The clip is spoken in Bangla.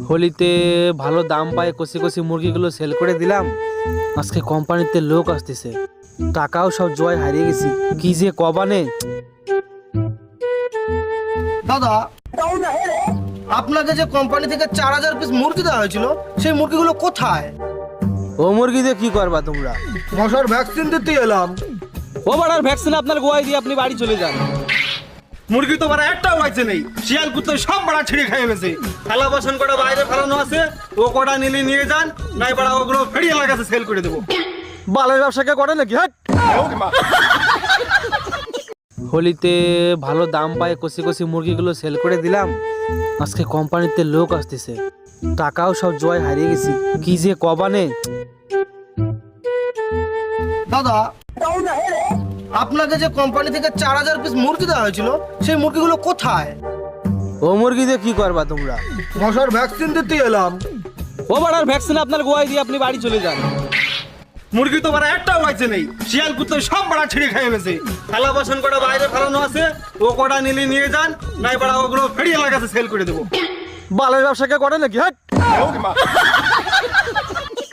হোলিতে ভালো দাম পায় কষি কষি মুরগিগুলো সেল করে দিলাম। আজকে কোম্পানিতে লোক আসতেছে, টাকাও সব জয় হারিয়ে গেছি, কি যে কবানে। দাদা, আপনাকে যে কোম্পানি থেকে 4000 পিস মুরগি দেওয়া হয়েছিল সেই মুরগিগুলো কোথায়? ও মুরগি দিয়ে কি করবা তোমরা? মশার ভ্যাকসিন দিতে এলাম। ও বাড়ার ভ্যাকসিন আপনার গোয়ায় দিয়ে আপনি বাড়ি চলে যান। মুরগি তো বাড়া একটাও বাঁচে নেই, শিয়াল কুত্তে সব বাড়া ছিঁড়ে খেয়ে গেছে। থালা বাসন কটা বাইরে ফেলানো আছে, ও কটা নিয়ে যান, নাই বাড়া ওগুলো ফেরিয়ালার কাছে সেল করে দেবো। বালের ব্যবসাকে করে নাকি? হ্যাট। হোলিতে ভালো দাম পায় কষি কষি মুরগিগুলো সেল করে দিলাম। আজকে কোম্পানিতে লোক আসতেছে, টাকাও সব জয় হারিয়ে গেছি, কি যে কবানে। দাদা, আপনাকে যে কোম্পানি থেকে 4000 পিস মুরগি দেওয়া হয়েছিল সেই মুরগিগুলো কোথায়? ও মুরগি দিয়ে কি করবা তোমরা? মশার ভ্যাকসিন দিতে এলাম। ও বাড়ার ভ্যাকসিন আপনার গোয়ায় দিয়ে আপনি বাড়ি চলে যান। মুরগি তো বাড়া একটাও বাঁচে নেই, শিয়াল কুত্তে সব বাড়া ছিঁড়ে খেয়ে গেছে। থালা বাসন কটা বাইরে ফেলানো আছে, ও কটা নিয়ে যান, নাই বাড়া ওগুলো ফেরিয়ালার কাছে সেল করে দেবো। বালের ব্যবসাকে করে নাকি? হ্যাট।